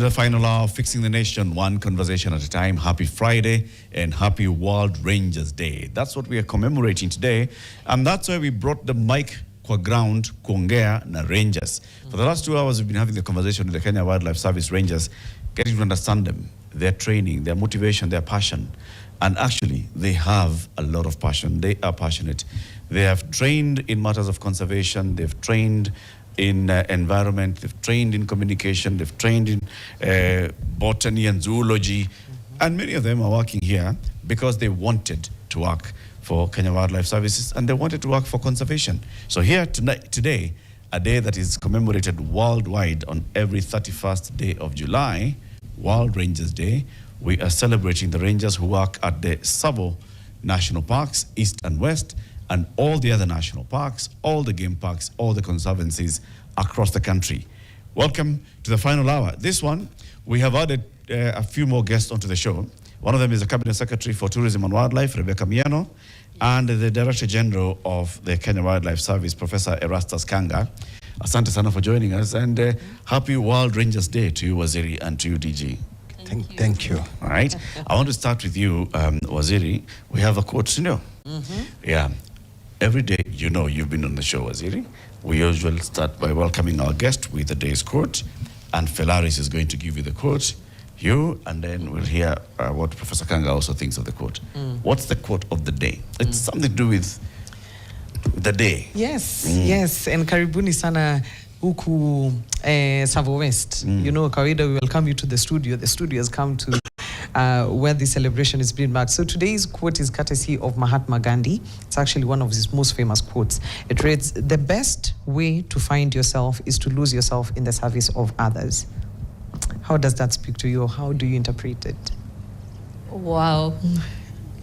to the final hour of Fixing the Nation, one conversation at a time. Happy Friday and happy World Rangers Day. That's what we are commemorating today. And that's why we brought the mic kwa ground kuongea na Rangers. For the last 2 hours, we've been having the conversation with the Kenya Wildlife Service Rangers, getting to understand them, their training, their motivation, their passion. And actually, they have a lot of passion. They are passionate. They have trained in matters of conservation. They've trained in environment, they've trained in communication, they've trained in botany and zoology, and many of them are working here because they wanted to work for Kenya Wildlife Services and they wanted to work for conservation. So here today, a day that is commemorated worldwide on every 31st day of July, World Rangers Day, we are celebrating the rangers who work at the Savo National Parks, East and West, and all the other national parks, all the game parks, all the conservancies across the country. Welcome to the final hour. This one, we have added a few more guests onto the show. One of them is the Cabinet Secretary for Tourism and Wildlife, Rebecca Miano, and the Director General of the Kenya Wildlife Service, Professor Erastus Kanga. Asante sana for joining us, and happy World Rangers Day to you, Waziri, and to you, DG. Thank you. All right. I want to start with you, Waziri. We have a quote, you know. Yeah. Every day, you know, you've been on the show, Waziri. We usually start by welcoming our guest with the day's quote, and Felaris is going to give you the quote, and then we'll hear what Professor Kanga also thinks of the quote. What's the quote of the day? It's something to do with the day. Yes, yes, and karibuni sana huku Savo West. You know, kawaida, we welcome you to the studio. The studio has come to where the celebration is being marked. So today's quote is courtesy of Mahatma Gandhi. It's actually one of his most famous quotes. It reads, "The best way to find yourself is to lose yourself in the service of others." How does that speak to you? How do you interpret it? Wow.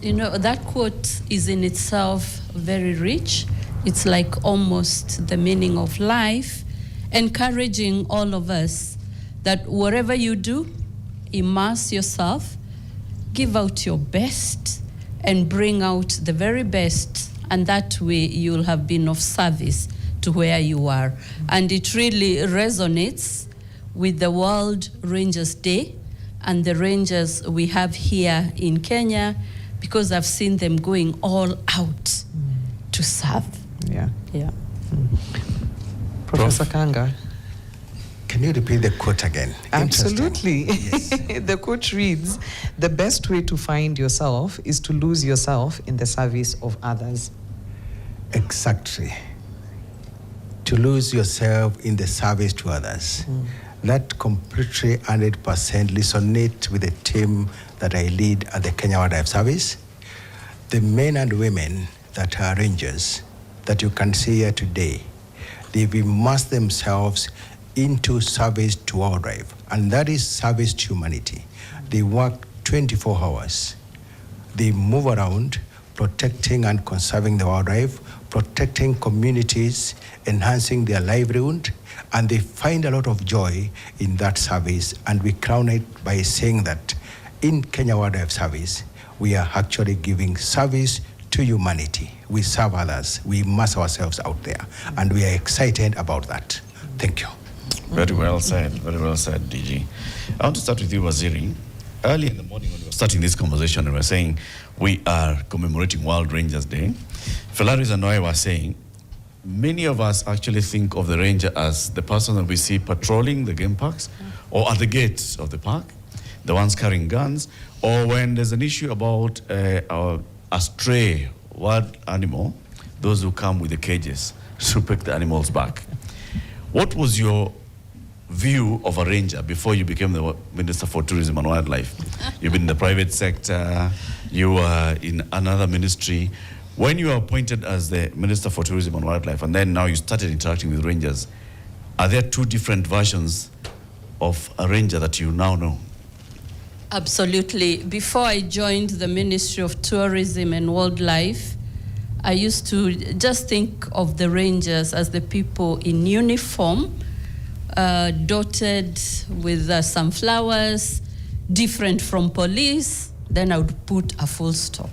You know, that quote is in itself very rich. It's like almost the meaning of life, encouraging all of us that whatever you do, immerse yourself, give out your best, and bring out the very best, and that way you'll have been of service to where you are. And it really resonates with the World Rangers Day and the rangers we have here in Kenya, because I've seen them going all out to serve. Yeah. Professor Kanga. Can you repeat the quote again? Absolutely. Yes. The quote reads, "The best way to find yourself is to lose yourself in the service of others." Exactly. To lose yourself in the service to others. That completely 100% resonates with the team that I lead at the Kenya Wildlife Service. The men and women that are rangers that you can see here today, they've immersed themselves into service to wildlife, and that is service to humanity. They work 24 hours. They move around protecting and conserving the wildlife, protecting communities, enhancing their livelihood, and they find a lot of joy in that service. And we crown it by saying that in Kenya Wildlife Service, we are actually giving service to humanity. We serve others. We immerse ourselves out there, and we are excited about that. Thank you. Very well said, DG. I want to start with you, Waziri. Early in the morning when we were starting this conversation, we were saying we are commemorating World Rangers Day. Felaris and I were saying, many of us actually think of the ranger as the person that we see patrolling the game parks or at the gates of the park, the ones carrying guns, or when there's an issue about a stray wild animal, those who come with the cages to pick the animals back. What was your view of a ranger before you became the Minister for Tourism and Wildlife? You've been in the private sector, you were in another ministry. When you were appointed as the Minister for Tourism and Wildlife, and then now you started interacting with rangers, are there two different versions of a ranger that you now know? Absolutely. Before I joined the Ministry of Tourism and Wildlife, I used to just think of the rangers as the people in uniform, dotted with some flowers, different from police. Then I would put a full stop.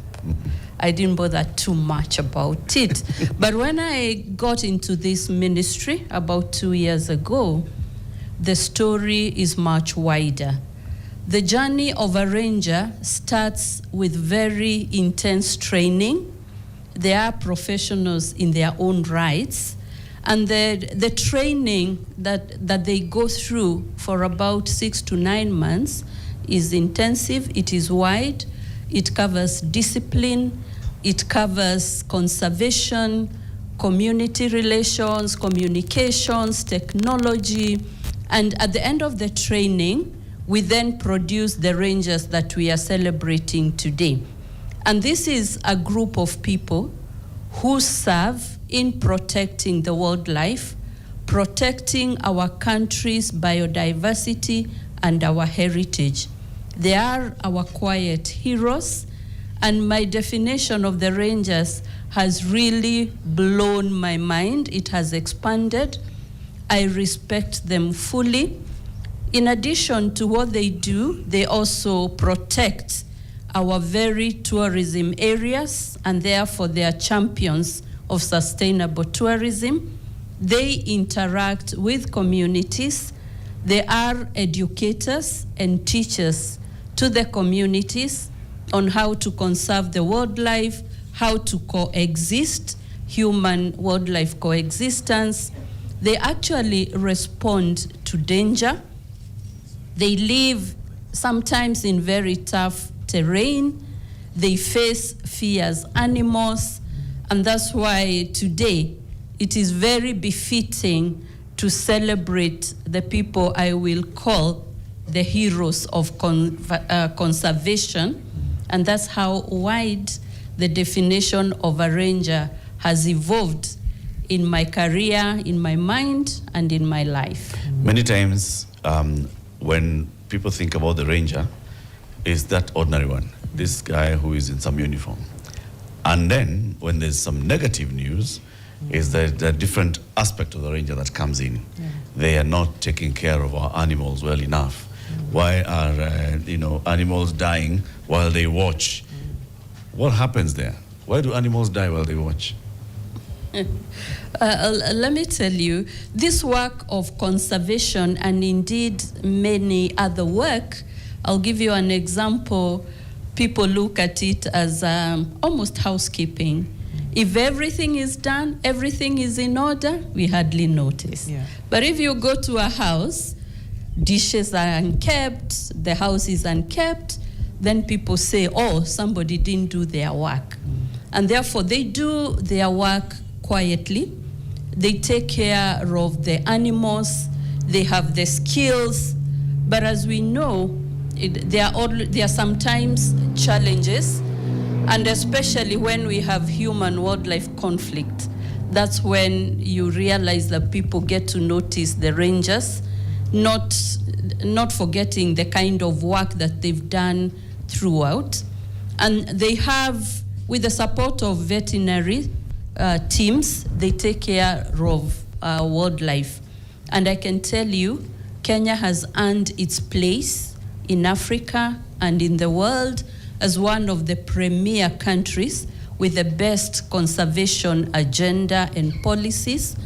I didn't bother too much about it. But when I got into this ministry about 2 years ago, the story is much wider. The journey of a ranger starts with very intense training. They are professionals in their own rights. And the training that they go through for about 6 to 9 months is intensive, it is wide, it covers discipline, it covers conservation, community relations, communications, technology, and at the end of the training, we then produce the rangers that we are celebrating today. And this is a group of people who serve in protecting the wildlife, protecting our country's biodiversity and our heritage. They are our quiet heroes, and my definition of the rangers has really blown my mind. It has expanded. I respect them fully. In addition to what they do, they also protect our very tourism areas, and therefore they are champions of sustainable tourism. They interact with communities. They are educators and teachers to the communities on how to conserve the wildlife, how to coexist, human-wildlife coexistence. They actually respond to danger. They live sometimes in very tough terrain. They face fear as animals, and that's why today it is very befitting to celebrate the people I will call the heroes of conservation, and that's how wide the definition of a ranger has evolved in my career, in my mind, and in my life. Many times when people think about the ranger, is that ordinary one, this guy who is in some uniform. And then when there's some negative news, is that the different aspect of the ranger that comes in. Yeah. They are not taking care of our animals well enough. Why are animals dying while they watch? What happens there? Why do animals die while they watch? Let me tell you, this work of conservation and indeed many other work, I'll give you an example. People look at it as almost housekeeping. If everything is done, everything is in order, we hardly notice. Yeah. But if you go to a house, dishes are unkept, the house is unkept, then people say, oh, somebody didn't do their work. And therefore, they do their work quietly. They take care of the animals. They have the skills. But as we know, there are sometimes challenges, and especially when we have human-wildlife conflict, that's when you realize that people get to notice the rangers, not forgetting the kind of work that they've done throughout. And they have, with the support of veterinary teams, they take care of wildlife. And I can tell you, Kenya has earned its place in Africa and in the world as one of the premier countries with the best conservation agenda and policies.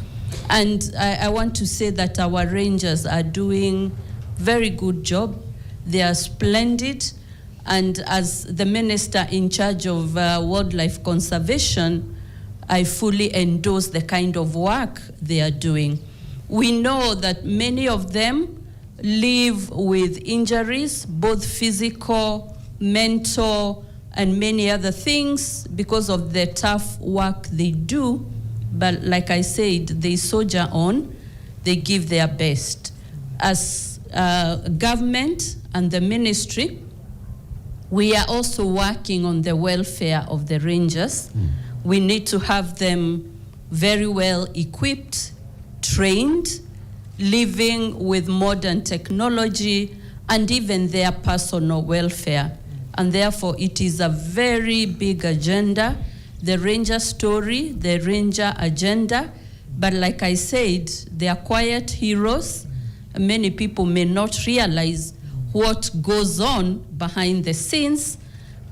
And I want to say that our rangers are doing very good job. They are splendid. And as the minister in charge of wildlife conservation, I fully endorse the kind of work they are doing. We know that many of them live with injuries, both physical, mental, and many other things because of the tough work they do. But like I said, they soldier on, they give their best. As government and the ministry, we are also working on the welfare of the rangers. We need to have them very well equipped, trained, living with modern technology, and even their personal welfare. And therefore, it is a very big agenda, the ranger story, the ranger agenda. But like I said, they are quiet heroes. Many people may not realize what goes on behind the scenes,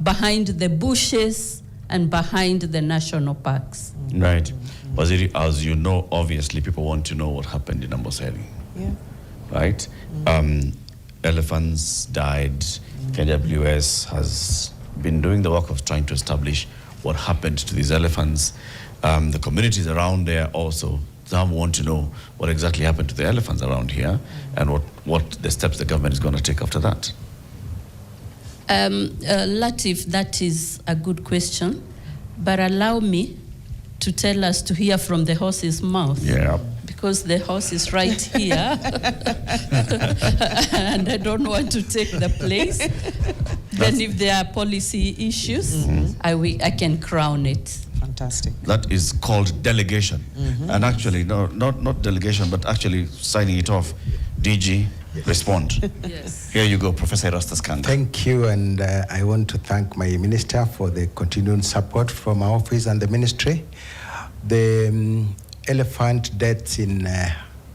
behind the bushes, and behind the national parks. Right. Waziri, as you know, obviously people want to know what happened in Amboseli. Yeah. right? Elephants died. KWS has been doing the work of trying to establish what happened to these elephants. The communities around there also, some want to know what exactly happened to the elephants around here and what the steps the government is going to take after that. Latif, that is a good question, but allow me to tell us to hear from the horse's mouth. Yeah. Because the horse is right here, and I don't want to take the place. Then if there are policy issues, I can crown it. Fantastic. That is called delegation. And actually, no, not delegation, but actually signing it off. DG, respond. Yes. Here you go, Professor Erastus Kanga. Thank you, and I want to thank my minister for the continued support from our office and the ministry. The elephant deaths in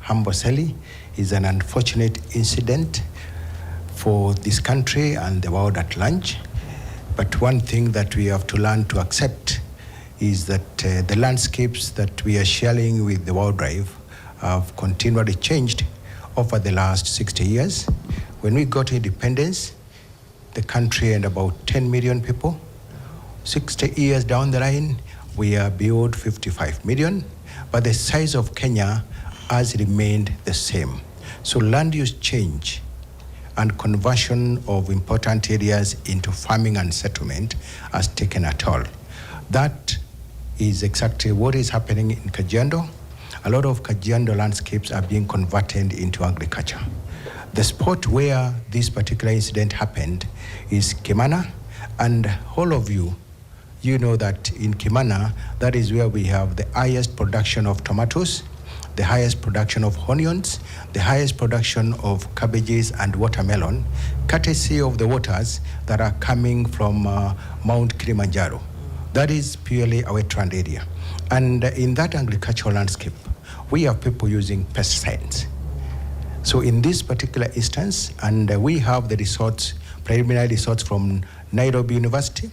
Amboseli is an unfortunate incident for this country and the world at large. But one thing that we have to learn to accept is that the landscapes that we are sharing with the wildlife have continually changed over the last 60 years. When we got independence, the country had about 10 million people. 60 years down the line, we are beyond 55 million, but the size of Kenya has remained the same. So land use change and conversion of important areas into farming and settlement has taken a toll. That is exactly what is happening in Kajiado. A lot of Kajiado landscapes are being converted into agriculture. The spot where this particular incident happened is Kimana, and all of you know that in Kimana, that is where we have the highest production of tomatoes, the highest production of onions, the highest production of cabbages and watermelon, courtesy of the waters that are coming from Mount Kilimanjaro. That is purely a wetland area. And in that agricultural landscape, we have people using pesticides. So in this particular instance, and we have the results, preliminary results from Nairobi University,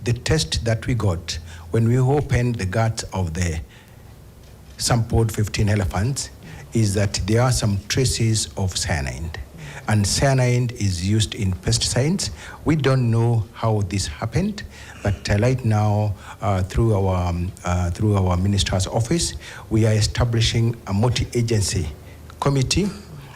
the test that we got when we opened the guts of the sampled 15 elephants is that there are some traces of cyanide. And cyanide is used in pesticides. We don't know how this happened, but right now, through our minister's office, we are establishing a multi-agency committee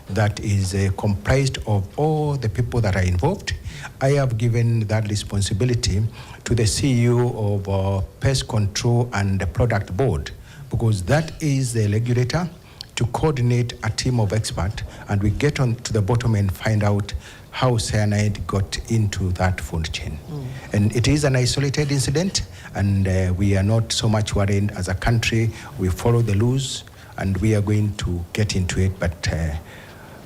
that is comprised of all the people that are involved. I have given that responsibility to the CEO of Pest Control and the Product Board, because that is the regulator, to coordinate a team of experts, and we get on to the bottom and find out how cyanide got into that food chain. And it is an isolated incident, and we are not so much worried as a country. We follow the rules, and we are going to get into it. But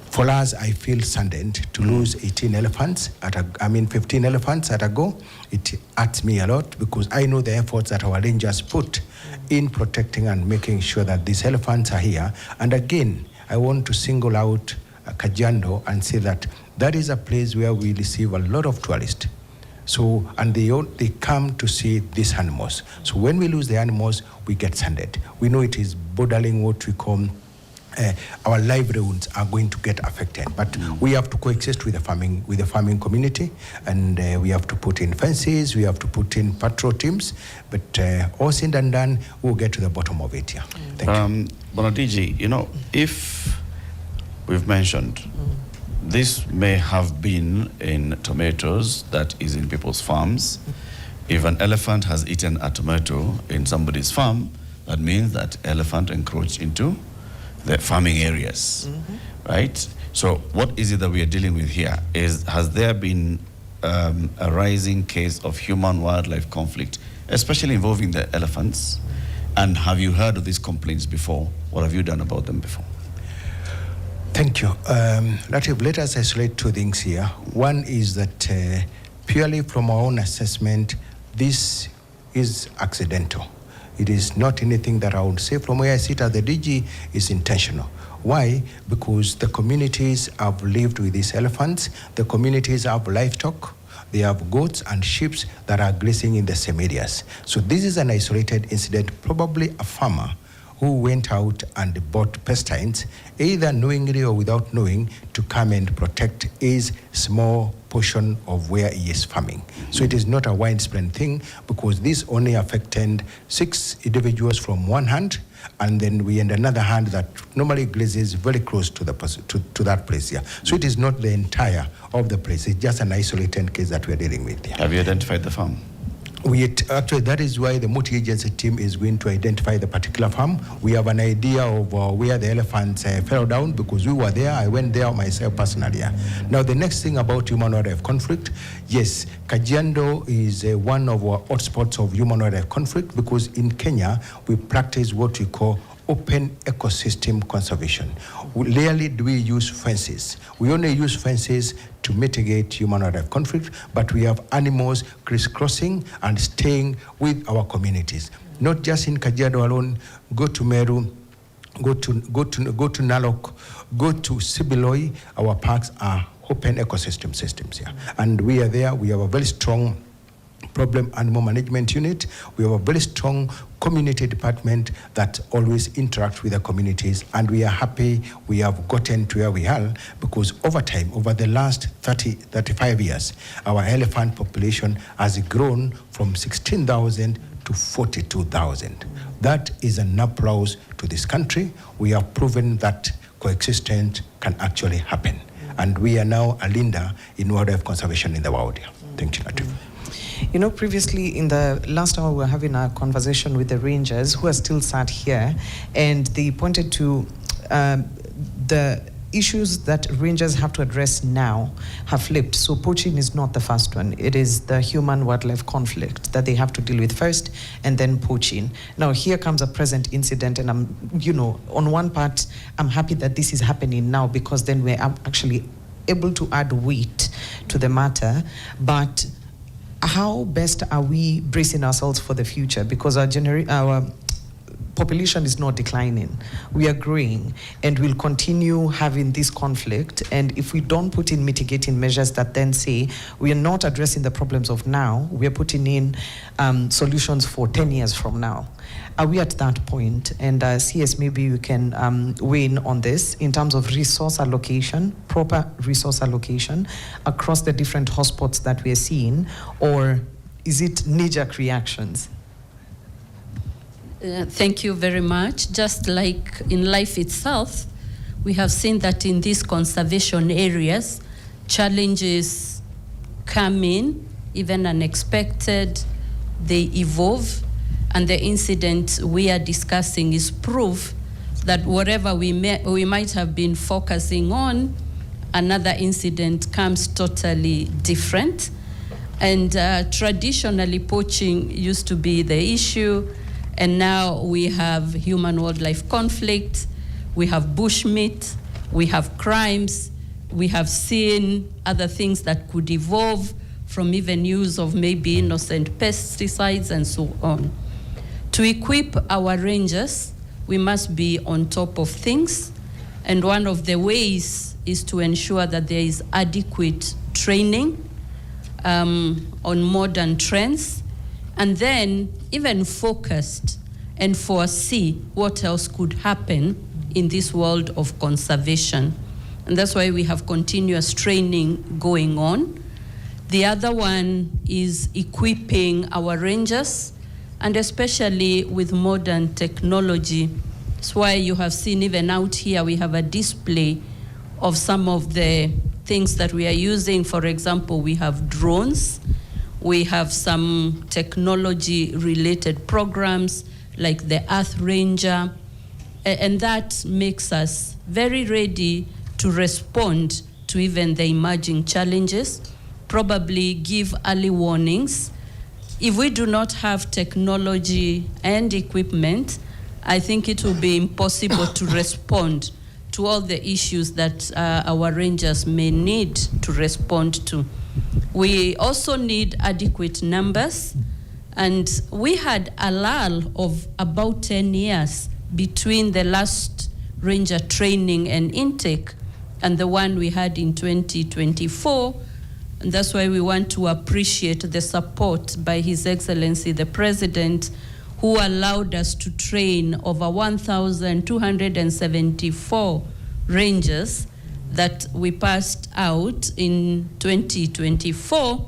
for us, I feel saddened to lose 15 elephants at a go. It hurts me a lot because I know the efforts that our rangers put in protecting and making sure that these elephants are here. And again, I want to single out Kajiado and say that that is a place where we receive a lot of tourists. So, and they come to see these animals. So when we lose the animals, we get saddened. We know it is bordering what we call our livelihoods are going to get affected. But we have to coexist with the farming community, and we have to put in fences, we have to put in patrol teams. But all said and done, we'll get to the bottom of it here. Thank you. Bonadiji, if we've mentioned this may have been in tomatoes that is in people's farms. If an elephant has eaten a tomato in somebody's farm, that means that elephant encroached into the farming areas, right? So what is it that we are dealing with here? Has there been a rising case of human-wildlife conflict, especially involving the elephants? And have you heard of these complaints before? What have you done about them before? Thank you. Let us isolate two things here. One is that purely from our own assessment, this is accidental. It is not anything that I would say from where I sit as the DG is intentional. Why? Because the communities have lived with these elephants. The communities have livestock. They have goats and sheep that are grazing in the same areas. So this is an isolated incident. Probably a farmer who went out and bought pesticides, either knowingly or without knowing, to come and protect his small portion of where he is farming. So it is not a widespread thing, because this only affected 6 individuals from one hand, and then we had another hand that normally grazes very close to that place here. So it is not the entire of the place. It's just an isolated case that we're dealing with here. Have you identified the farm? Actually, that is why the multi-agency team is going to identify the particular farm. We have an idea of where the elephants fell down, because we were there. I went there myself personally. Now, the next thing about human-wildlife conflict, yes, Kajiado is one of our hotspots of human-wildlife conflict, because in Kenya, we practice what we call open ecosystem conservation. Rarely do we use fences. We only use fences to mitigate human-wildlife conflict, but we have animals crisscrossing and staying with our communities. Not just in Kajiado alone. Go to Meru, go to Narok, go to Sibiloi. Our parks are open ecosystem systems here, and we are there. We have a very strong problem animal management unit. We have a very strong community department that always interacts with the communities, and we are happy we have gotten to where we are, because over time, over the last 35 years, our elephant population has grown from 16,000 to 42,000. That is an applause to this country. We have proven that coexistence can actually happen, and we are now a leader in wildlife conservation in the world. Thank you, Latif. You know, previously in the last hour, we were having a conversation with the rangers who are still sat here, and they pointed to the issues that rangers have to address now have flipped. So poaching is not the first one. It is the human-wildlife conflict that they have to deal with first, and then poaching. Now, here comes a present incident, and I'm, you know, on one part, I'm happy that this is happening now, because then we're actually able to add weight to the matter. But how best are we bracing ourselves for the future? Because our population is not declining. We are growing, and we'll continue having this conflict. And if we don't put in mitigating measures that then say we are not addressing the problems of now, we are putting in solutions for 10 years from now. Are we at that point? And CS, maybe you can weigh in on this in terms of resource allocation, proper resource allocation across the different hotspots that we are seeing, or is it knee-jerk reactions? Thank you very much. Just like in life itself, we have seen that in these conservation areas, challenges come in, even unexpected, they evolve, and the incident we are discussing is proof that whatever we might have been focusing on, another incident comes totally different. And traditionally, poaching used to be the issue, and now we have human-wildlife conflict, we have bushmeat, we have crimes, we have seen other things that could evolve from even use of maybe innocent pesticides and so on. To equip our rangers, we must be on top of things, and one of the ways is to ensure that there is adequate training on modern trends, and then even focused and foresee what else could happen in this world of conservation. And that's why we have continuous training going on. The other one is equipping our rangers, and especially with modern technology. That's why you have seen even out here, we have a display of some of the things that we are using. For example, we have drones. We have some technology-related programs like the Earth Ranger, and that makes us very ready to respond to even the emerging challenges, probably give early warnings. If we do not have technology and equipment, I think it will be impossible to respond to all the issues that our rangers may need to respond to. We also need adequate numbers, and we had a lull of about 10 years between the last ranger training and intake and the one we had in 2024. And that's why we want to appreciate the support by His Excellency the President, who who allowed us to train over 1,274 rangers that we passed out in 2024.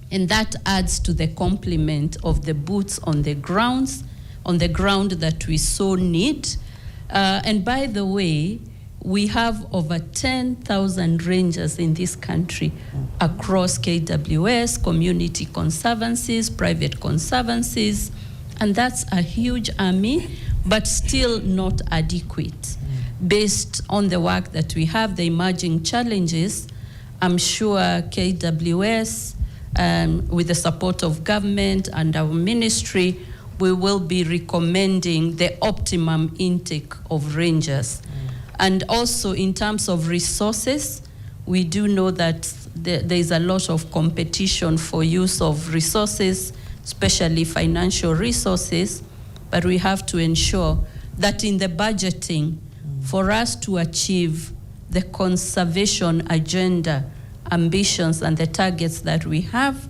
And that adds to the complement of the boots on the ground that we so need. And by the way, we have over 10,000 rangers in this country across KWS, community conservancies, private conservancies, and that's a huge army, but still not adequate. Based on the work that we have, the emerging challenges, I'm sure KWS, with the support of government and our ministry, we will be recommending the optimum intake of rangers. And also in terms of resources, we do know that there is a lot of competition for use of resources, especially financial resources, but we have to ensure that in the budgeting, for us to achieve the conservation agenda, ambitions, and the targets that we have,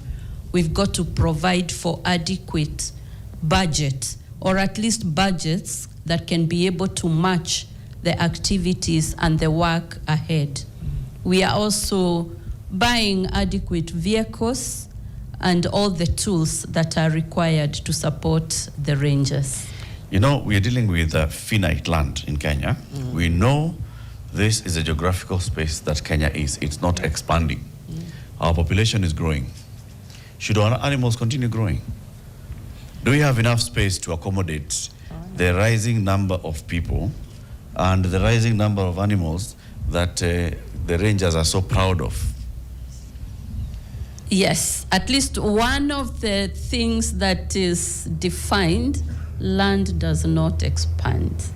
we've got to provide for adequate budget, or at least budgets that can be able to match the activities and the work ahead. We are also buying adequate vehicles and all the tools that are required to support the rangers. You know, we are dealing with finite land in Kenya. We know this is a geographical space that Kenya is. It's not expanding. Our population is growing. Should our animals continue growing? Do we have enough space to accommodate the rising number of people and the rising number of animals that the rangers are so proud of? Yes, at least one of the things that is defined, land does not expand.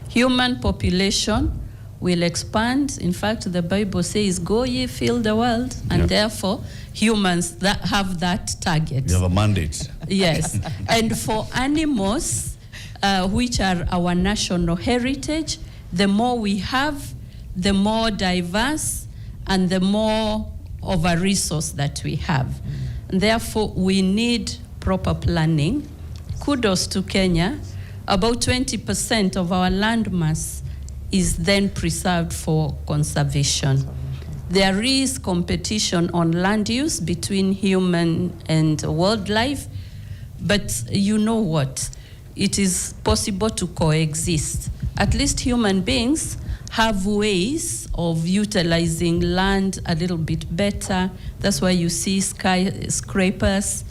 Human population will expand. In fact, the Bible says, go ye fill the world, and therefore humans that have that target. You have a mandate. Yes, and for animals, which are our national heritage, the more we have, the more diverse and the more of a resource that we have. And therefore, we need proper planning. Kudos to Kenya. About 20% of our land mass is then preserved for conservation. There is competition on land use between human and wildlife, but you know what? It is possible to coexist. At least human beings have ways of utilizing land a little bit better. That's why you see skyscrapers.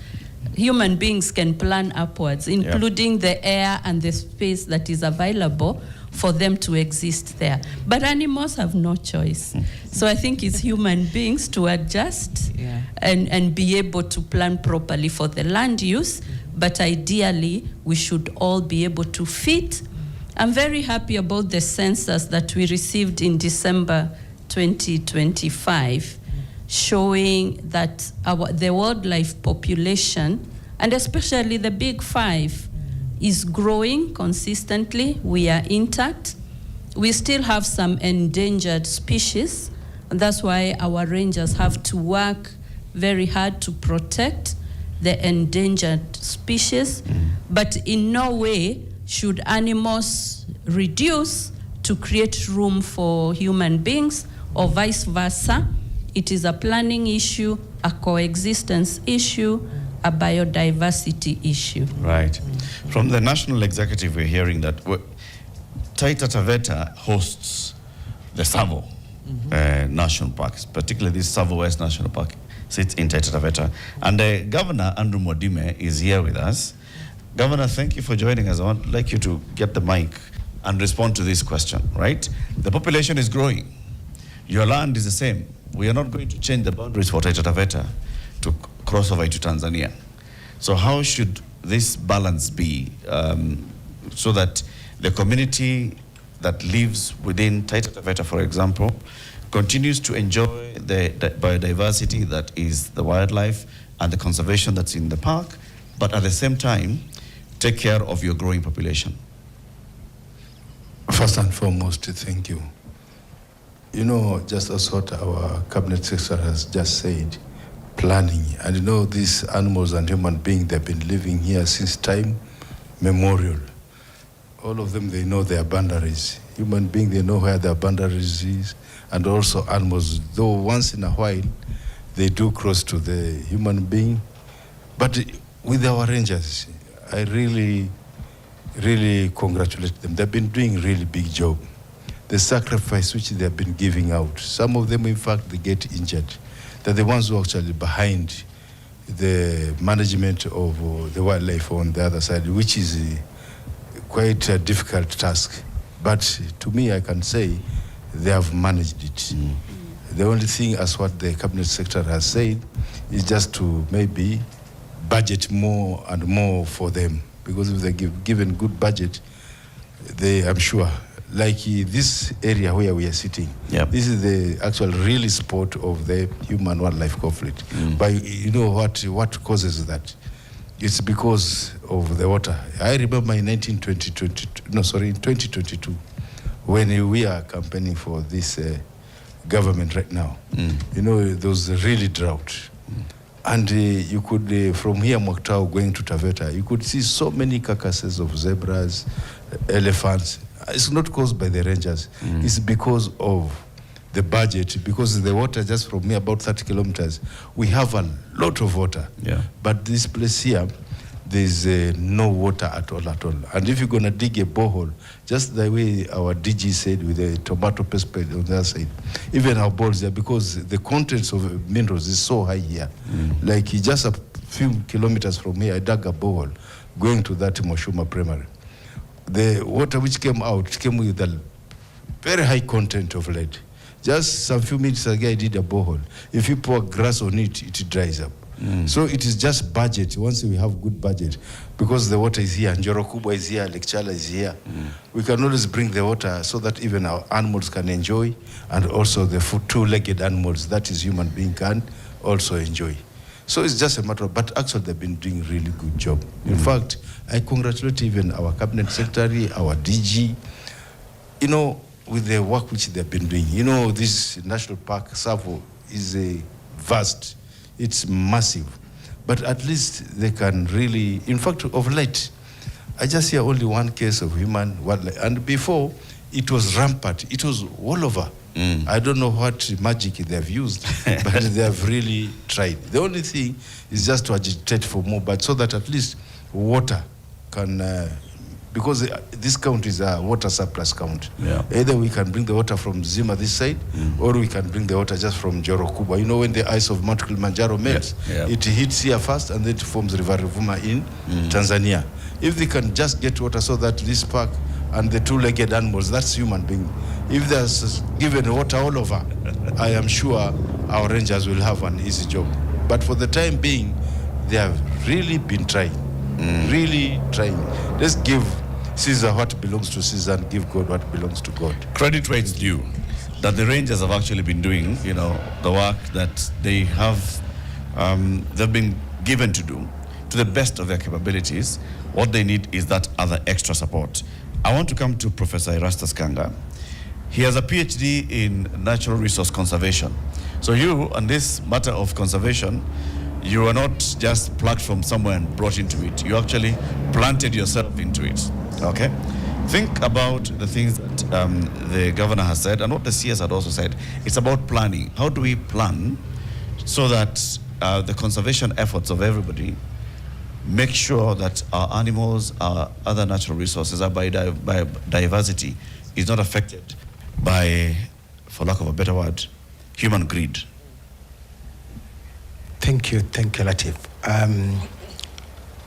Human beings can plan upwards, including the air and the space that is available for them to exist there. But animals have no choice. So I think it's human beings to adjust and be able to plan properly for the land use. But ideally, we should all be able to fit. I'm very happy about the census that we received in December 2025, showing that the wildlife population, and especially the big five, is growing consistently. We are intact. We still have some endangered species, and that's why our rangers have to work very hard to protect the endangered species. But in no way should animals reduce to create room for human beings, or vice versa. It is a planning issue, a coexistence issue, a biodiversity issue. Right. From the national executive, we're hearing that Taita Taveta hosts the Tsavo National Parks, particularly this Tsavo West National Park sits in Taita Taveta. And Governor Andrew Mwadime is here with us. Governor, thank you for joining us. I would like you to get the mic and respond to this question, right? The population is growing. Your land is the same. We are not going to change the boundaries for Taita Taveta to cross over into Tanzania. So how should this balance be so that the community that lives within Taita Taveta, for example, continues to enjoy the biodiversity that is the wildlife and the conservation that's in the park, but at the same time, take care of your growing population? First and foremost, thank you. You know, just as what our cabinet secretary has just said, planning. And you know, these animals and human beings, they've been living here since time. memorial. All of them, they know their boundaries. Human beings, they know where their boundaries is, and also animals, though once in a while, they do cross to the human being. But with our rangers, I really congratulate them. They've been doing a really big job. The sacrifice which they have been giving out, some of them, in fact, they get injured. They're the ones who are actually behind the management of the wildlife on the other side, which is quite a difficult task. But to me, I can say they have managed it. The only thing, as what the cabinet secretary has said, is just to maybe budget more and more for them. Because if they given good budget, I'm sure, like this area where we are sitting, this is the actual real spot of the human-wildlife conflict. But you know what causes that? It's because of the water. I remember in 2022, when we are campaigning for this government right now, you know, there was a really drought. And you could, from here, Mwaktao, going to Taveta, you could see so many carcasses of zebras, elephants. It's not caused by the rangers. It's because of the budget, because the water just from here, about 30 kilometers, we have a lot of water. But this place here, there's no water at all. And if you're going to dig a borehole, just the way our DG said with the tomato paste on the other side, even our balls there, because the contents of minerals is so high here. Like just a few kilometers from here, I dug a borehole going to that Moshuma Primary. The water which came out came with a very high content of lead. Just some few minutes ago, I did a borehole. If you pour grass on it, it dries up. So it is just budget. Once we have good budget, because the water is here, Njoro Kubwa is here, Lake Chala is here, we can always bring the water so that even our animals can enjoy, and also the two-legged animals, that is human being, can also enjoy. So it's just a matter of, but actually they've been doing a really good job. In fact, I congratulate even our cabinet secretary, our DG, you know, with the work which they've been doing. You know, this national park, Savo, is a vast. It's massive, but at least they can really, in fact, of late, I just hear only one case of human wildlife, and before, it was rampant, it was all over. I don't know what magic they have used, but they have really tried. The only thing is just to agitate for more, but so that at least water can, because this count is a water surplus count. Either we can bring the water from Zima this side, or we can bring the water just from Njoro Kubwa. You know, when the ice of Mount Kilimanjaro melts, it hits here first and then it forms River Ruvuma in Tanzania. If they can just get water so that this park and the two-legged animals, that's human being, if there's given water all over, I am sure our rangers will have an easy job. But for the time being, they have really been trying. Really trying. Let's give Caesar what belongs to Caesar and give God what belongs to God. Credit where it's due, that the Rangers have actually been doing, you know, the work that they have, they've been given to do to the best of their capabilities. What they need is that other extra support. I want to come to Professor Erastus Kanga. He has a PhD in natural resource conservation. So you, on this matter of conservation, you are not just plucked from somewhere and brought into it. You actually planted yourself into it, okay? Think about the things that the governor has said and what the CS had also said. It's about planning. How do we plan so that the conservation efforts of everybody make sure that our animals, our other natural resources, our biodiversity is not affected by, for lack of a better word, human greed? Thank you, Latif.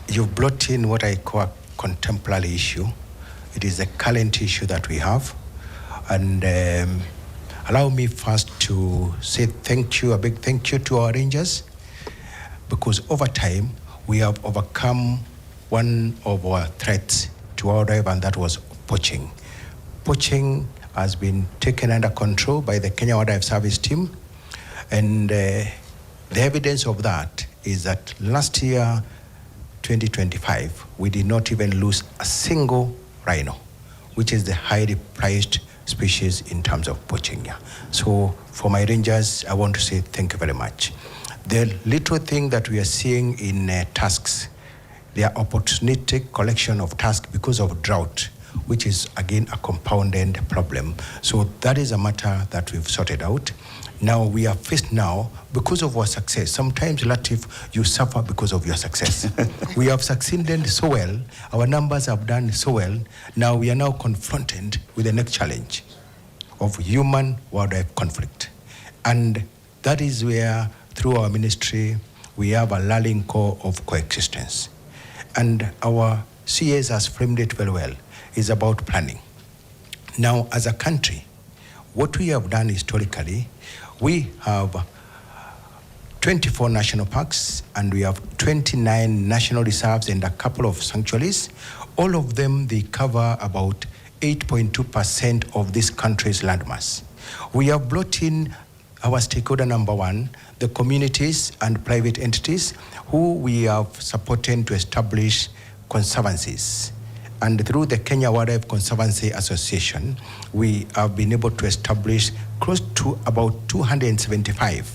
You've brought in what I call a contemporary issue. It is a current issue that we have. And allow me first to say thank you, a big thank you to our rangers, because over time, we have overcome one of our threats to our life, and that was poaching. Poaching has been taken under control by the Kenya Wildlife Service team, and the evidence of that is that last year, 2025, we did not even lose a single rhino, which is the highly prized species in terms of poaching. So for my rangers, I want to say thank you very much. The little thing that we are seeing in tasks, There are opportunistic collection of tasks because of drought, which is again a compounded problem. So that is a matter that we've sorted out. Now we are faced now because of our success. Sometimes, Latif, you suffer because of your success. We have succeeded so well. Our numbers have done so well. Now we are now confronted with the next challenge of human-wildlife conflict. And that is where, through our ministry, we have a rallying call of coexistence. And our CS has framed it very well. It's about planning. Now, as a country, what we have done historically, we have 24 national parks, and we have 29 national reserves and a couple of sanctuaries. All of them, they cover about 8.2% of this country's landmass. We have brought in our stakeholder number one, the communities and private entities who we have supported to establish conservancies. And through the Kenya Wildlife Conservancy Association, we have been able to establish close to about 275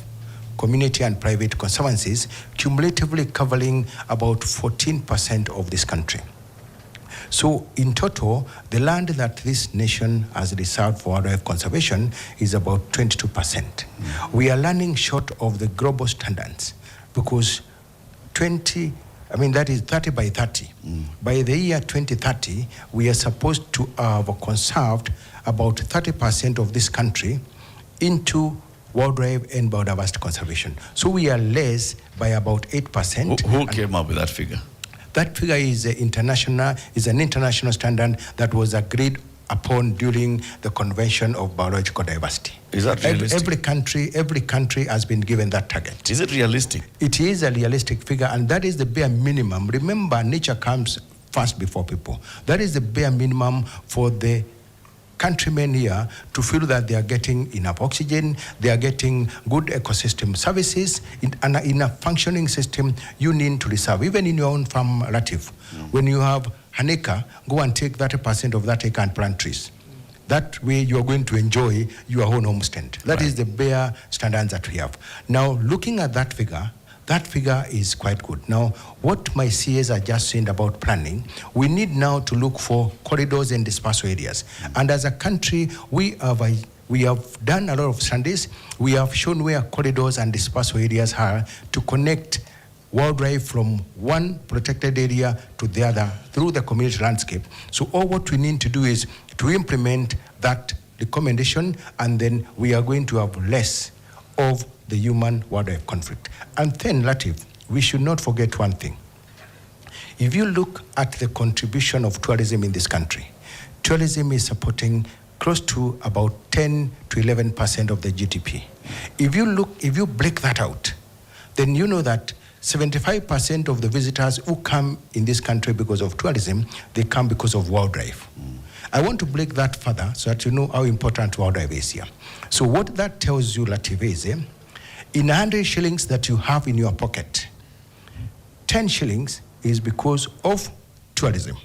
community and private conservancies, cumulatively covering about 14% of this country. So in total, the land that this nation has reserved for wildlife conservation is about 22%. We are running short of the global standards because that is 30 by 30. By the year 2030, we are supposed to have conserved about 30% of this country into wildlife and biodiversity conservation. So we are less by about 8%. Who came up with that figure? That figure is an international standard that was agreed upon during the Convention of Biological Diversity. Is that realistic? Every country has been given that target. Is it realistic? It is a realistic figure, and that is the bare minimum. Remember, nature comes first before people. That is the bare minimum for the countrymen here to feel that they are getting enough oxygen, they are getting good ecosystem services. In a functioning system, you need to reserve. Even in your own farm, Latif, when you have an acre, go and take 30% of that acre and plant trees. That way you are going to enjoy your own homestead. That is the bare standards that we have. Now, looking at that figure is quite good. Now, what my CAs are just saying about planning, we need now to look for corridors and dispersal areas. And as a country, we have done a lot of studies. We have shown where corridors and dispersal areas are to connect wildlife from one protected area to the other through the community landscape. So all what we need to do is to implement that recommendation, and then we are going to have less of the human-wildlife conflict. And then, Latif, we should not forget one thing. If you look at the contribution of tourism in this country, tourism is supporting close to about 10 to 11% of the GDP. If you break that out, then you know that 75% of the visitors who come in this country because of tourism, they come because of wildlife. I want to break that further so that you know how important wildlife is here. So what that tells you, Latif, is in 100 shillings that you have in your pocket, 10 shillings is because of tourism.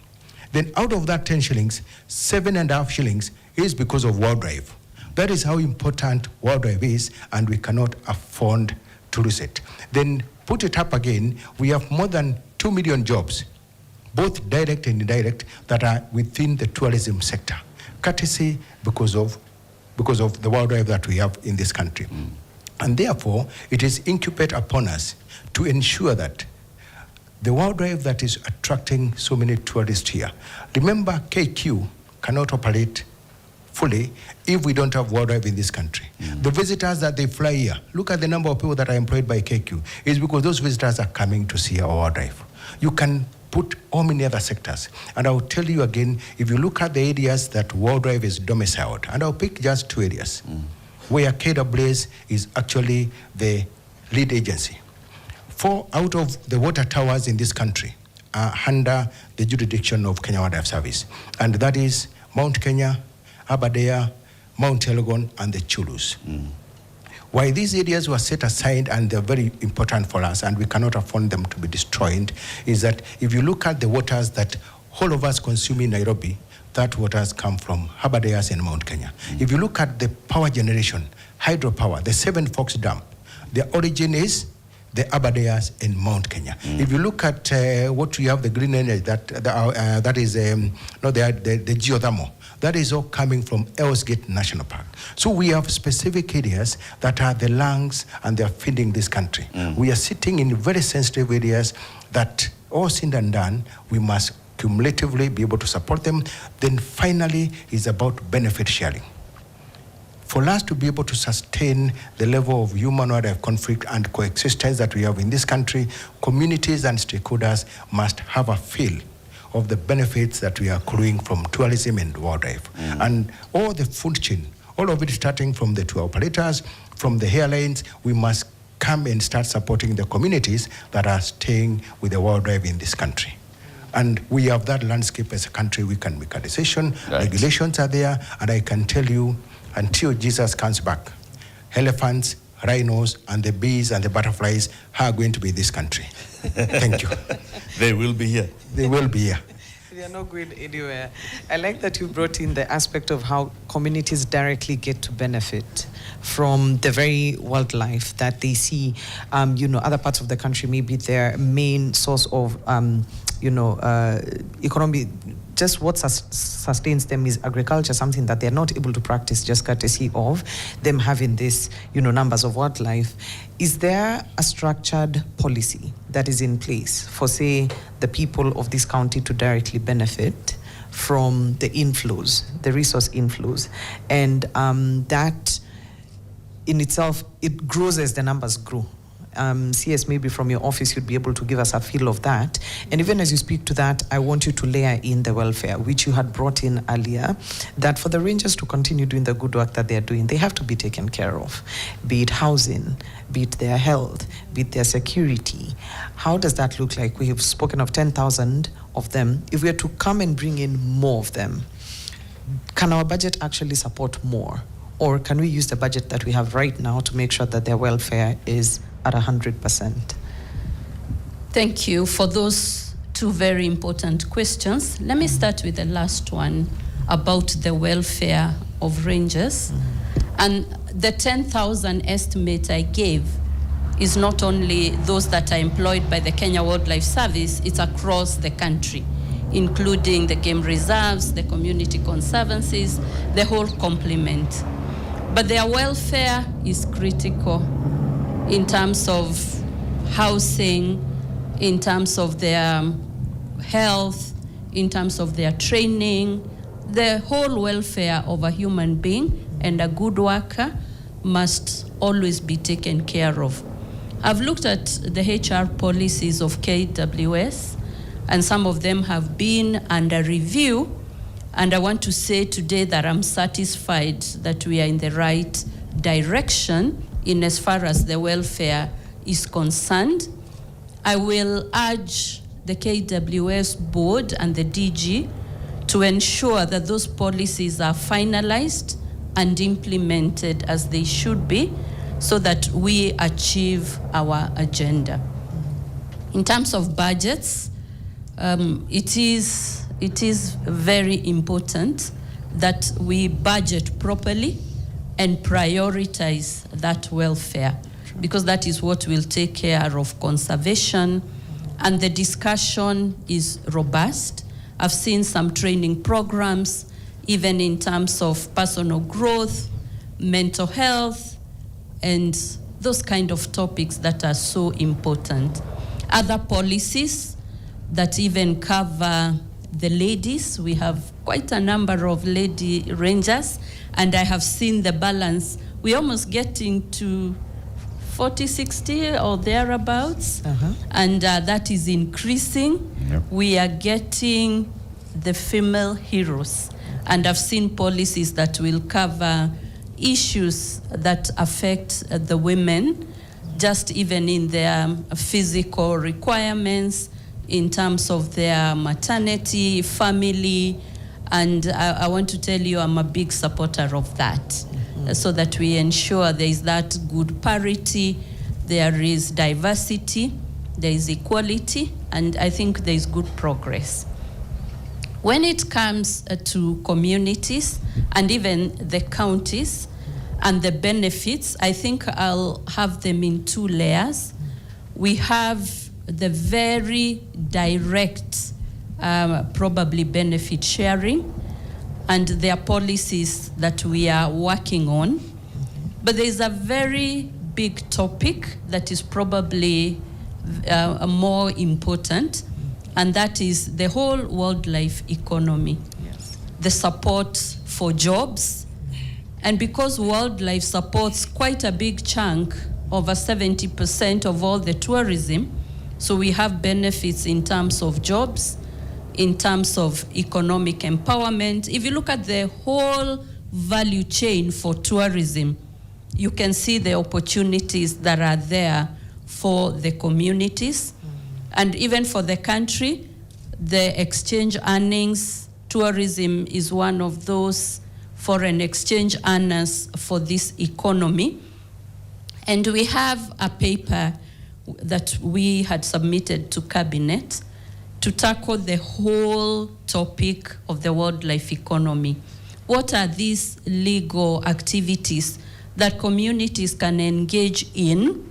Then out of that 10 shillings, 7.5 shillings is because of wildlife. That is how important wildlife is, and we cannot afford to lose it. Then put it up again, we have more than 2 million jobs, both direct and indirect, that are within the tourism sector, courtesy because of the wildlife that we have in this country. And therefore, it is incumbent upon us to ensure that the wildlife that is attracting so many tourists here. Remember, KQ cannot operate fully if we don't have wildlife in this country. The visitors that they fly here, look at the number of people that are employed by KQ, is because those visitors are coming to see our wildlife. You can put all many other sectors. And I'll tell you again, if you look at the areas that wildlife is domiciled, and I'll pick just 2 areas, where KWS is actually the lead agency. 4 out of the water towers in this country are under the jurisdiction of Kenya Wildlife Service. And that is Mount Kenya, Aberdare, Mount Elgon, and the Chulus. Why these areas were set aside and they're very important for us and we cannot afford them to be destroyed is that if you look at the waters that all of us consume in Nairobi, that waters come from Aberdare and Mount Kenya. If you look at the power generation, hydropower, the 7 Forks Dam, their origin is the Aberdares in Mount Kenya. If you look at what we have, the green energy, that is the geothermal, that is all coming from Ellsgate National Park. So we have specific areas that are the lungs and they are feeding this country. We are sitting in very sensitive areas that, all said and done, we must cumulatively be able to support them. Then finally, it's about benefit sharing. For us to be able to sustain the level of human-wildlife conflict and coexistence that we have in this country, communities and stakeholders must have a feel of the benefits that we are accruing from tourism and wildlife. And all the food chain, all of it starting from the tour operators, from the airlines, we must come and start supporting the communities that are staying with the wildlife in this country. And we have that landscape as a country. We can make a decision. Right. Regulations are there, and I can tell you, until Jesus comes back, elephants, rhinos, and the bees and the butterflies are going to be this country. Thank you. They will be here. They will be here. They are not going anywhere. I like that you brought in the aspect of how communities directly get to benefit from the very wildlife that they see. Other parts of the country may be their main source of, economy. Just what sustains them is agriculture, something that they're not able to practice just courtesy of them having this, numbers of wildlife. Is there a structured policy that is in place for, say, the people of this county to directly benefit from the inflows, the resource inflows? And that in itself, it grows as the numbers grow. CS, maybe from your office, you'd be able to give us a feel of that. And even as you speak to that, I want you to layer in the welfare, which you had brought in earlier, that for the rangers to continue doing the good work that they're doing, they have to be taken care of, be it housing, be it their health, be it their security. How does that look like? We have spoken of 10,000 of them. If we are to come and bring in more of them, can our budget actually support more? Or can we use the budget that we have right now to make sure that their welfare is at 100%? Thank you for those two very important questions. Let me start with the last one about the welfare of rangers. And the 10,000 estimate I gave is not only those that are employed by the Kenya Wildlife Service, it's across the country, including the game reserves, the community conservancies, the whole complement. But their welfare is critical in terms of housing, in terms of their health, in terms of their training. The whole welfare of a human being and a good worker must always be taken care of. I've looked at the HR policies of KWS, and some of them have been under review. And I want to say today that I'm satisfied that we are in the right direction in as far as the welfare is concerned. I will urge the KWS board and the DG to ensure that those policies are finalized and implemented as they should be, so that we achieve our agenda. In terms of budgets, it is very important that we budget properly and prioritize that welfare, because that is what will take care of conservation. And the discussion is robust. I've seen some training programs, even in terms of personal growth, mental health, and those kind of topics that are so important. Other policies that even cover the ladies, we have quite a number of lady rangers, and I have seen the balance. We're almost getting to 40, 60 or thereabouts, and that is increasing. Yep. We are getting the female heroes, and I've seen policies that will cover issues that affect the women, just even in their physical requirements, in terms of their maternity, family, and I want to tell you I'm a big supporter of that, so that we ensure there is that good parity, there is diversity, there is equality, and I think there is good progress. When it comes to communities and even the counties and the benefits, I think I'll have them in two layers. we have the very direct, probably benefit sharing, and there are policies that we are working on. But there is a very big topic that is probably more important, and that is the whole wildlife economy, the support for jobs. And because wildlife supports quite a big chunk, over 70% of all the tourism, so we have benefits in terms of jobs, in terms of economic empowerment. If you look at the whole value chain for tourism, you can see the opportunities that are there for the communities. And even for the country, the exchange earnings, tourism is one of those foreign exchange earners for this economy. And we have a paper that we had submitted to Cabinet to tackle the whole topic of the wildlife economy. What are these legal activities that communities can engage in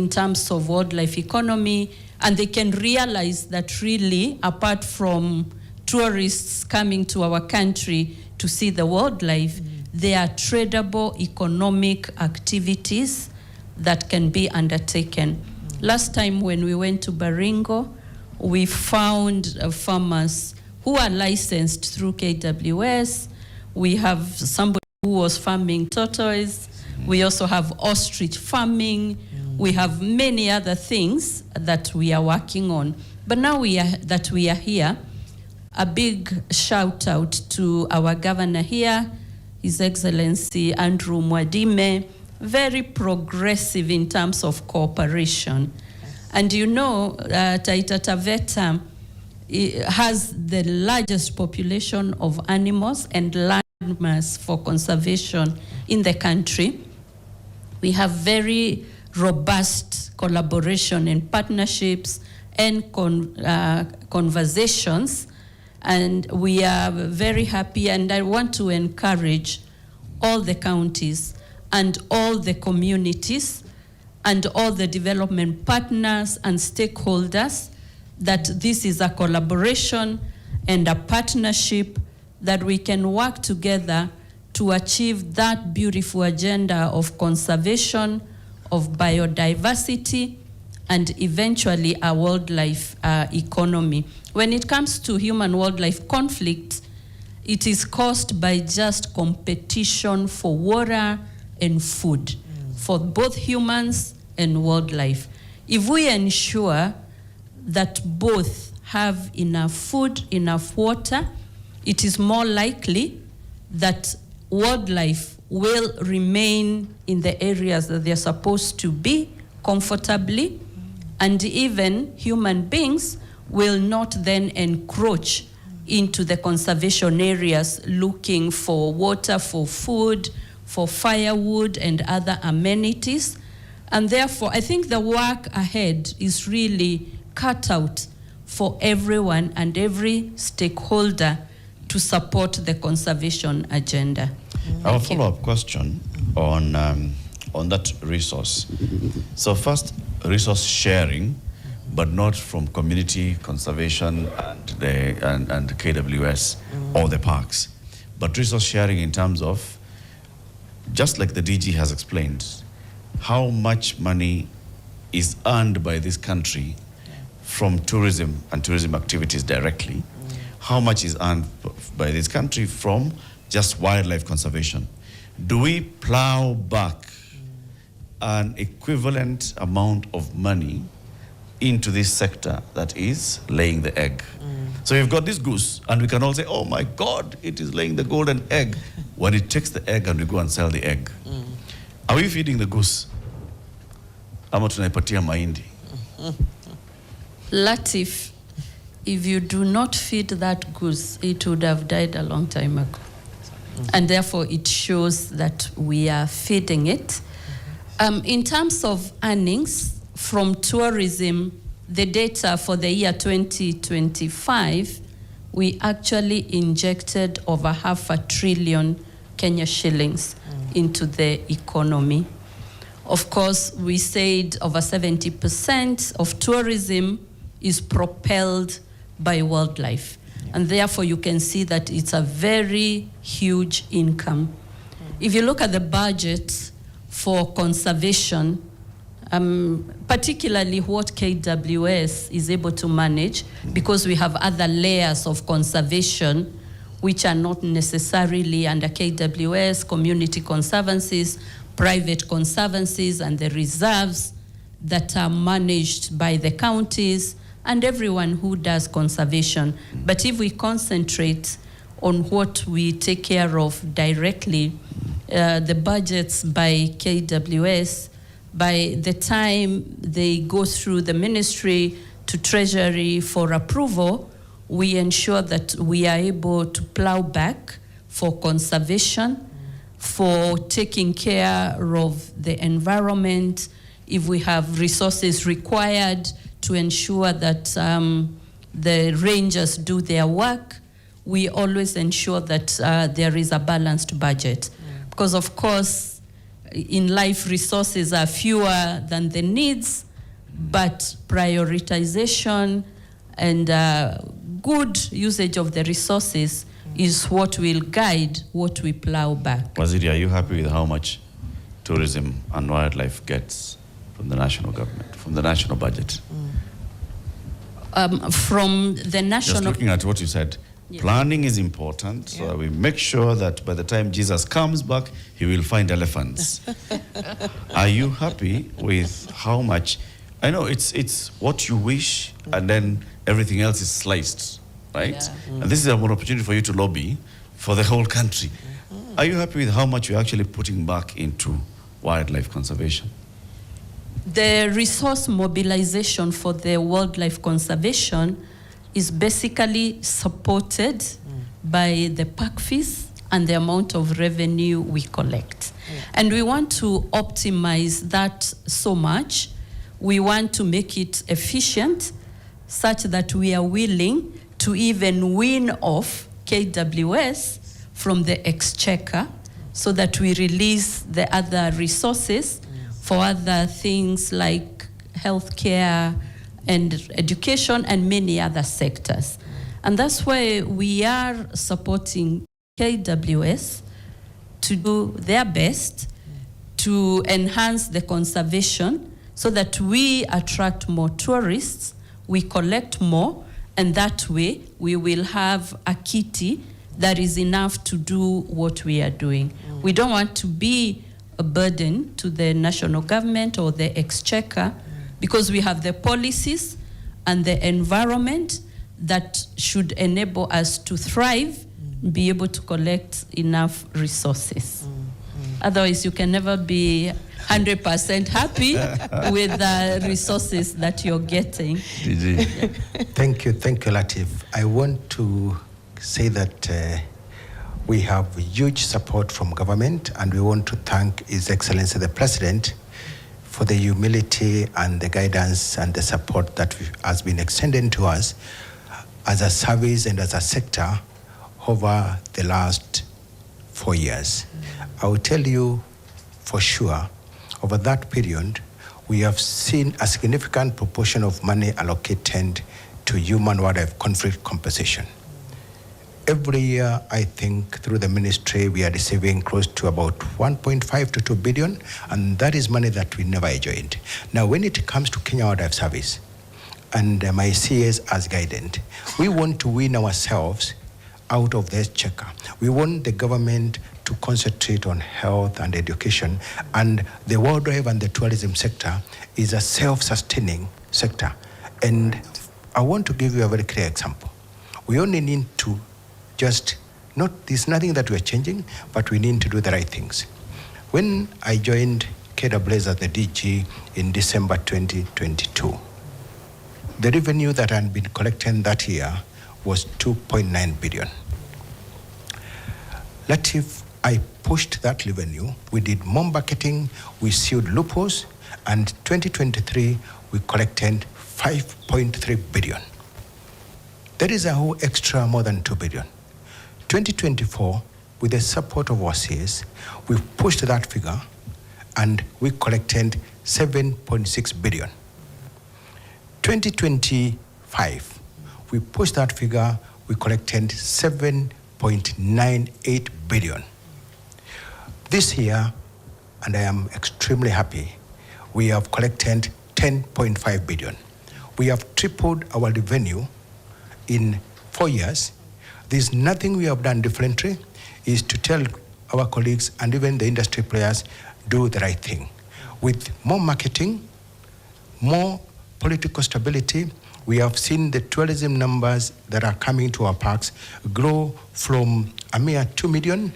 terms of wildlife economy, and they can realize that really, apart from tourists coming to our country to see the wildlife, there are tradable economic activities that can be undertaken. Last time when we went to Baringo, we found farmers who are licensed through KWS. We have somebody who was farming tortoise. We also have ostrich farming. We have many other things that we are working on. But now that we are here, a big shout out to our governor here, His Excellency Andrew Mwadime, very progressive in terms of cooperation. And you know, Taita Taveta has the largest population of animals and landmass for conservation in the country. We have very robust collaboration and partnerships and conversations, and we are very happy, and I want to encourage all the counties and all the communities and all the development partners and stakeholders that this is a collaboration and a partnership that we can work together to achieve that beautiful agenda of conservation, of biodiversity, and eventually a wildlife economy. When it comes to human-wildlife conflict, it is caused by just competition for water and food for both humans and wildlife. If we ensure that both have enough food, enough water, it is more likely that wildlife will remain in the areas that they're supposed to be comfortably, and even human beings will not then encroach into the conservation areas looking for water, for food, for firewood and other amenities. And therefore, I think the work ahead is really cut out for everyone and every stakeholder to support the conservation agenda. Our follow-up question on that resource. So first, resource sharing, but not from community conservation and KWS or the parks, but resource sharing in terms of, just like the DG has explained, how much money is earned by this country from tourism and tourism activities directly, how much is earned by this country from just wildlife conservation. Do we plow back an equivalent amount of money into this sector that is laying the egg? So you've got this goose, and we can all say, oh my God, it is laying the golden egg, when it takes the egg and we go and sell the egg. Are we feeding the goose? Ama tunaipatia mahindi? Latif, if you do not feed that goose, it would have died a long time ago. And therefore, it shows that we are feeding it. In terms of earnings from tourism, the data for the year 2025, we actually injected over 500 billion Kenya shillings into the economy. Of course, we said over 70% of tourism is propelled by wildlife. And therefore, you can see that it's a very huge income. If you look at the budget for conservation, particularly what KWS is able to manage, because we have other layers of conservation which are not necessarily under KWS, community conservancies, private conservancies, and the reserves that are managed by the counties and everyone who does conservation. But if we concentrate on what we take care of directly, the budgets by KWS, by the time they go through the ministry to Treasury for approval, we ensure that we are able to plow back for conservation, for taking care of the environment, if we have resources required to ensure that the rangers do their work, we always ensure that there is a balanced budget. Because of course, in life, resources are fewer than the needs, but prioritization and good usage of the resources is what will guide what we plow back. Waziri, are you happy with how much tourism and wildlife gets from the national government, from the national budget? From the national... Just looking at what you said, Yeah. planning is important, so that we make sure that by the time Jesus comes back, he will find elephants. Are you happy with how much? I know it's what you wish, and then everything else is sliced, right? Yeah. And this is an opportunity for you to lobby for the whole country. Are you happy with how much you're actually putting back into wildlife conservation? The resource mobilization for the wildlife conservation is basically supported by the park fees and the amount of revenue we collect. And we want to optimize that so much. We want to make it efficient such that we are willing to even wean off KWS from the exchequer so that we release the other resources for other things like healthcare and education and many other sectors. And that's why we are supporting KWS to do their best to enhance the conservation so that we attract more tourists, we collect more, and that way we will have a kitty that is enough to do what we are doing. We don't want to be a burden to the national government or the exchequer, because we have the policies and the environment that should enable us to thrive, be able to collect enough resources. Otherwise, you can never be 100% happy with the resources that you're getting. Thank you, Latif. I want to say that we have huge support from government, and we want to thank His Excellency the President for the humility and the guidance and the support that has been extended to us as a service and as a sector over the last 4 years. I will tell you for sure, over that period, we have seen a significant proportion of money allocated to human-wildlife conflict compensation. Every year, I think, through the ministry, we are receiving close to about 1.5 to 2 billion, and that is money that we never enjoyed. Now, when it comes to Kenya Wildlife Service, and my CS as guided, we want to wean ourselves out of the exchequer. We want the government to concentrate on health and education, and the wildlife and the tourism sector is a self-sustaining sector. And I want to give you a very clear example. We only need to there's nothing that we're changing, but we need to do the right things. When I joined KWS as the DG in December 2022, the revenue that had been collected that year was 2.9 billion. Latif, I pushed that revenue. We did more marketing, we sealed loopholes, and 2023, we collected 5.3 billion. There is a whole extra more than 2 billion. 2024, with the support of our CS, we've pushed that figure, and we collected 7.6 billion. 2025, we pushed that figure, we collected 7.98 billion. This year, and I am extremely happy, we have collected 10.5 billion. We have tripled our revenue in 4 years. There's nothing we have done differently, is to tell our colleagues and even the industry players, do the right thing. With more marketing, more political stability, we have seen the tourism numbers that are coming to our parks grow from a mere 2 million.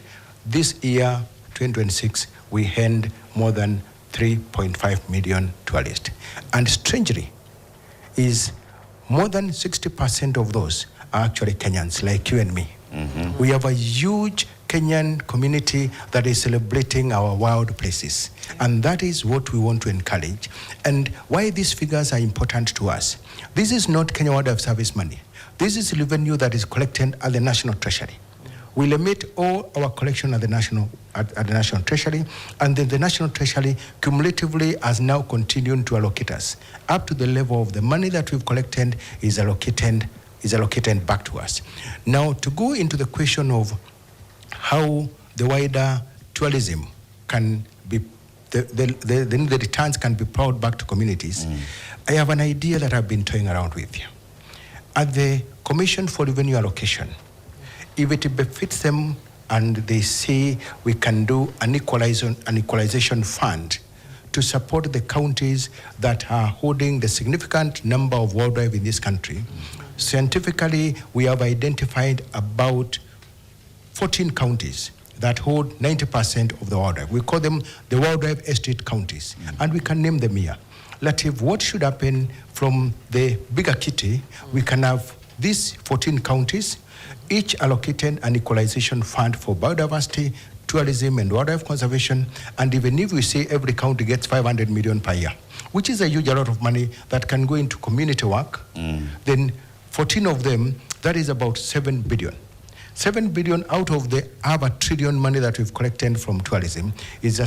This year, 2026, we had more than 3.5 million tourists. And strangely, is more than 60% of those are actually Kenyans, like you and me. Mm-hmm. We have a huge Kenyan community that is celebrating our wild places. And that is what we want to encourage. And why these figures are important to us. This is not Kenya Wildlife Service money. This is revenue that is collected at the National Treasury. We limit all our collection at the National Treasury, and then the National Treasury cumulatively has now continued to allocate us up to the level of the money that we've collected is allocated back to us. Now, to go into the question of how the wider tourism can be, the returns can be plowed back to communities, I have an idea that I've been toying around with you. At the Commission for Revenue Allocation, if it befits them and they say we can do an equalization fund to support the counties that are holding the significant number of wildlife in this country, scientifically we have identified about 14 counties that hold 90% of the wildlife. We call them the wildlife estate counties, and we can name them here. Latif, what should happen from the bigger kitty, we can have these 14 counties, each allocated an equalization fund for biodiversity, tourism, and wildlife conservation. And even if we say every county gets 500 million per year, which is a huge amount of money that can go into community work, then 14 of them, that is about 7 billion. 7 billion out of the over $1 trillion money that we've collected from tourism is a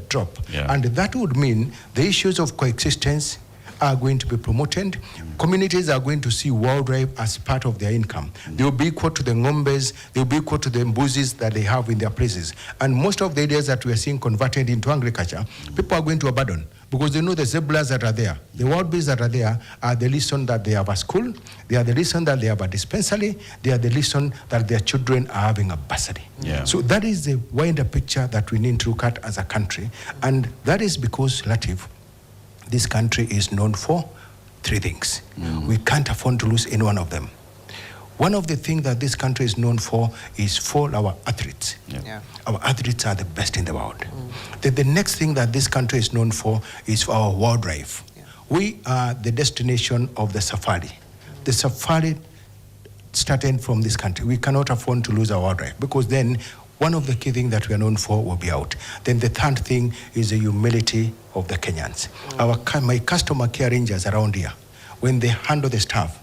drop. Yeah. And that would mean the issues of coexistence are going to be promoted. Communities are going to see wildlife as part of their income. They will be equal to the ngombes, they will be equal to the mbuzis that they have in their places. And most of the areas that we are seeing converted into agriculture, people are going to abandon because they know the zebras that are there, the wild beasts that are there are the reason that they have a school, they are the reason that they have a dispensary, they are the reason that their children are having a bursary. Yeah. So that is the wider picture that we need to look at as a country. And that is because, Latif, this country is known for 3 things. We can't afford to lose any one of them. One of the things that this country is known for is for our athletes. Our athletes are the best in the world. The next thing that this country is known for is for our wildlife. We are the destination of the safari. The safari started from this country. We cannot afford to lose our wildlife because then one of the key things that we are known for will be out. Then the third thing is the humility of the Kenyans. My customer care rangers around here, when they handle the staff,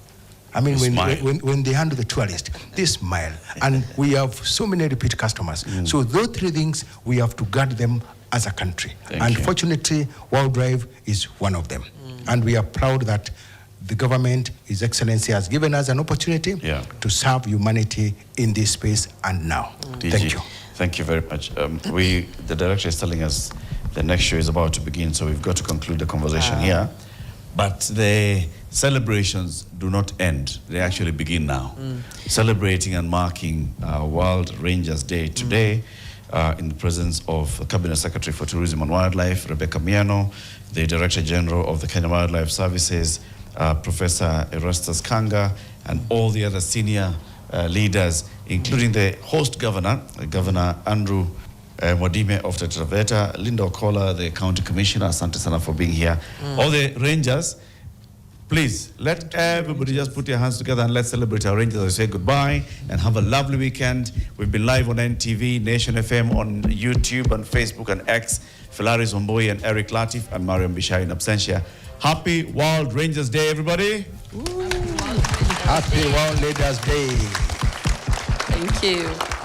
I mean, when they handle the tourist, they smile. And we have so many repeat customers. So those 3 things, we have to guard them as a country. Unfortunately, wildlife is one of them. And we are proud that the government, His Excellency, has given us an opportunity to serve humanity in this space and now. DG, thank you. Thank you very much. The director is telling us the next show is about to begin, so we've got to conclude the conversation here. But the celebrations do not end. They actually begin now. Celebrating and marking World Rangers Day today in the presence of Cabinet Secretary for Tourism and Wildlife, Rebecca Miano, the Director General of the Kenya Wildlife Services, Professor Erastus Kanga, and all the other senior leaders, including the host governor, Governor Andrew Mwadime of Taita Taveta, Linda Okola, the County Commissioner. Asante sana for being here. All the rangers, please, let everybody just put your hands together and let's celebrate our rangers as we say goodbye and have a lovely weekend. We've been live on NTV, Nation FM, on YouTube and Facebook and X. Philaris Omboi and Eric Latif and Mariam Bishai in absentia. Happy World Rangers Day, everybody. Happy World Rangers Day. Thank you.